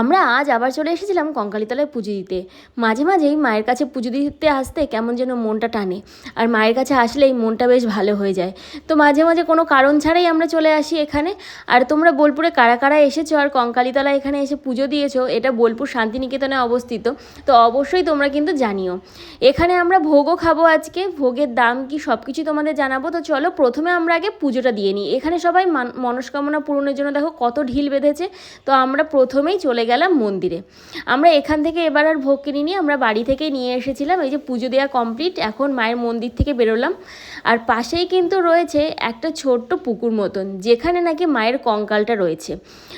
আমরা আজ আবার চলে এসেছিলাম কঙ্কালীতলায় পুজো দিতে। মাঝে মাঝেই মায়ের কাছে পুজো দিতে আসতে কেমন যেন মনটা টানে, আর মায়ের কাছে আসলেই মনটা বেশ ভালো হয়ে যায়। তো মাঝে মাঝে কোনো কারণ ছাড়াই আমরা চলে আসি এখানে। আর তোমরা বোলপুরে কারা কারা এসেছো আর কঙ্কালীতলা এখানে এসে পুজো দিয়েছো, এটা বোলপুর শান্তিনিকেতনে অবস্থিত, তো অবশ্যই তোমরা কিন্তু জানিও। এখানে আমরা ভোগও খাবো আজকে, ভোগের দাম কি সব কিছু তোমাদের জানাবো। তো চলো প্রথমে আমরা আগে পুজোটা দিয়ে নিই। এখানে সবাই মনস্কামনা পূরণের জন্য দেখো কত ঢিল বেঁধেছে। তো আমরা প্রথমেই চলে গেলাম মন্দিরে। আমরা এখান থেকে এবার আর ভোগ কিনিনি, আমরা বাড়ি থেকেই নিয়ে এসেছিলাম। এই যে পুজো দেওয়া কমপ্লিট, এখন মায়ের মন্দির থেকে বেরোলাম। আর পাশেই কিন্তু রয়েছে একটা ছোট্ট পুকুর মতন, যেখানে নাকি মায়ের কঙ্কালটা রয়েছে।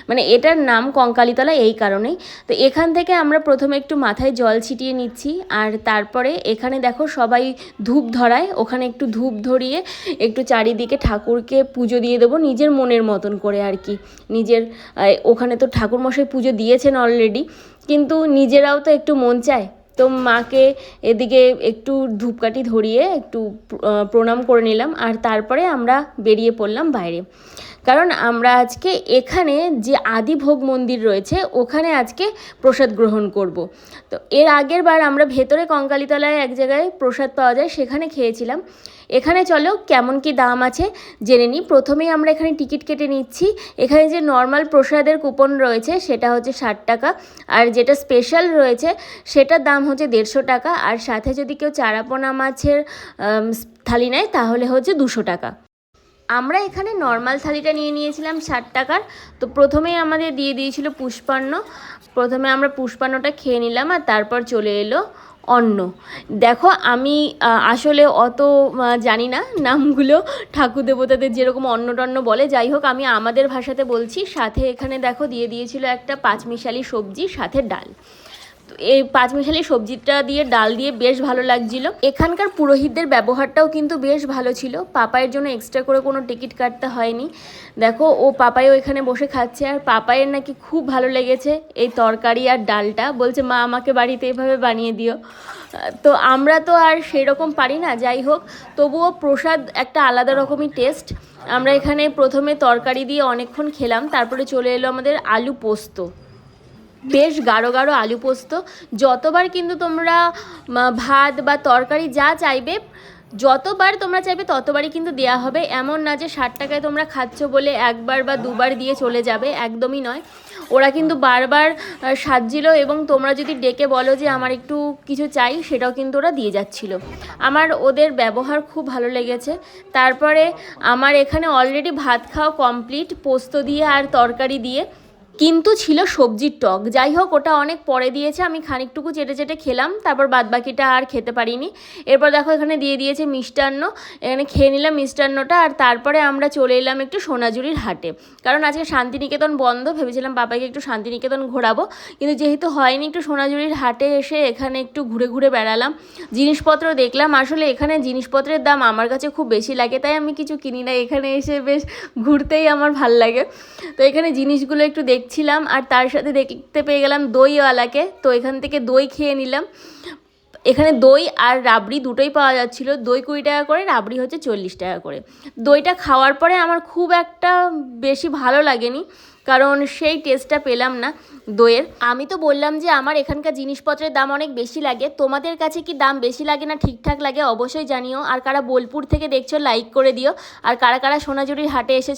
মানে এটার নাম কঙ্কালীতলা এই কারণেই। তো এখান থেকে আমরা প্রথমে একটু মাথায় জল ছিটিয়ে নিচ্ছি, আর তারপরে এখানে দেখো সবাই ধূপ ধরায়, ওখানে একটু ধূপ ধরিয়ে একটু চারিদিকে ঠাকুরকে পুজো দিয়ে দেবো নিজের মনের মতন করে আর কি। নিজের ওখানে তো ঠাকুরমশাই পুজো দিয়েছেন অলরেডি, কিন্তু নিজেরাও তো একটু মন চায়। তো মাকে এদিকে একটু ধূপকাঠি ধরিয়ে একটু প্রণাম করে নিলাম, আর তারপরে আমরা বেরিয়ে পড়লাম বাইরে। কারণ আমরা আজকে এখানে যে আদিভোগ মন্দির রয়েছে ওখানে আজকে প্রসাদ গ্রহণ করব। তো এর আগের বার আমরা ভেতরে কঙ্কালীতলায় এক জায়গায় প্রসাদ পাওয়া যায়, সেখানে খেয়েছিলাম। এখানে চলো কেমন কি দাম আছে জেনে নিই। প্রথমেই আমরা এখানে টিকিট কেটে নিচ্ছি। এখানে যে নর্মাল প্রসাদের কুপন রয়েছে সেটা হচ্ছে 60 টাকা, আর যেটা স্পেশাল রয়েছে সেটার দাম হচ্ছে 150 টাকা, আর সাথে যদি কেউ চারাপোনা মাছের থালি নেয় তাহলে হচ্ছে 200 টাকা। আমরা এখানে নর্মাল থালিটা নিয়ে নিয়েছিলাম 60 টাকার। তো প্রথমেই আমাদের দিয়ে দিয়েছিল পুষ্পান্ন। প্রথমে আমরা পুষ্পান্নটা খেয়ে নিলাম, আর তারপর চলে এলো অন্ন। দেখো আমি আসলে অত জানি না নামগুলো, ঠাকুর দেবতাদের যেরকম অন্ন টন্ন বলে, যাই হোক আমি আমাদের ভাষাতে বলছি। সাথে এখানে দেখো দিয়ে দিয়েছিল একটা পাঁচমিশালি সবজি, সাথে ডাল। এই পাঁচমিশালি সবজিটা দিয়ে ডাল দিয়ে বেশ ভালো লাগছিল। এখানকার পুরোহিতদের ব্যবহারটাও কিন্তু বেশ ভালো ছিল। পাপায়ের জন্য এক্সট্রা করে কোনো টিকিট কাটতে হয়নি। দেখো ও পাপাইও এখানে বসে খাচ্ছে, আর পাপায়ের নাকি খুব ভালো লেগেছে এই তরকারি আর ডালটা। বলছে মা আমাকে বাড়িতে এভাবে বানিয়ে দিও। তো আমরা তো আর সেরকম পারি না, যাই হোক তবুও প্রসাদ একটা আলাদা রকমই টেস্ট। আমরা এখানে প্রথমে তরকারি দিয়ে অনেকক্ষণ খেলাম, তারপরে চলে এলো আমাদের আলু পোস্ত। বেশ গাঢ় গাঢ় আলু পোস্ত। যতবার কিন্তু তোমরা ভাত বা তরকারি যা চাইবে, যতবার তোমরা চাইবে ততবারই কিন্তু দেওয়া হবে। এমন না যে 60 টাকায় তোমরা খাচ্ছ বলে একবার বা দুবার দিয়ে চলে যাবে, একদমই নয়। ওরা কিন্তু বারবার সাজছিল, এবং তোমরা যদি ডেকে বলো যে আমার একটু কিছু চাই, সেটাও কিন্তু ওরা দিয়ে যাচ্ছিল। আমার ওদের ব্যবহার খুব ভালো লেগেছে। তারপরে আমার এখানে অলরেডি ভাত খাওয়া কমপ্লিট, পোস্ত দিয়ে আর তরকারি দিয়ে, কিন্তু ছিল সবজির টক। যাই হোক ওটা অনেক পরে দিয়েছে, আমি খানিকটুকু চেটে চেটে খেলাম, তারপর বাদবাকিটা আর খেতে পারিনি। এরপর দেখো এখানে দিয়ে দিয়েছে মিষ্টান্ন, এখানে খেয়ে নিলাম মিষ্টান্নটা। আর তারপরে আমরা চলে এলাম একটু সোনাঝুরির হাটে, কারণ আজকে শান্তিনিকেতন বন্ধ। ভেবেছিলাম বাবাকে একটু শান্তিনিকেতন ঘোরাবো, কিন্তু যেহেতু হয়নি, একটু সোনাঝুরির হাটে এসে এখানে একটু ঘুরে ঘুরে বেড়ালাম, জিনিসপত্র দেখলাম। আসলে এখানে জিনিসপত্রের দাম আমার কাছে খুব বেশি লাগে, তাই আমি কিছু কিনি না। এখানে এসে বেশ ঘুরতেই আমার ভাল লাগে। তো এখানে জিনিসগুলো একটু দেখছিলাম, আর তার সাথে দেখতে পেয়ে গেলাম দইওয়ালাকে। তো এখান থেকে দই খেয়ে নিলাম। এখানে দই আর রাবড়ি দুটোই পাওয়া যাচ্ছিলো। দই 20 টাকা করে, রাবড়ি হচ্ছে 40 টাকা করে। দইটা খাওয়ার পরে আমার খুব একটা বেশি ভালো লাগেনি, কারণ সেই টেস্টটা পেলাম না দইয়ের। আমি তো বললাম যে আমার এখানকার জিনিসপত্রের দাম অনেক বেশি লাগে। তোমাদের কাছে কি দাম বেশি লাগে না ঠিকঠাক লাগে অবশ্যই জানিও। আর কারা বোলপুর থেকে দেখছো লাইক করে দিও, আর কারা কারা সোনাঝুরির হাটে এসে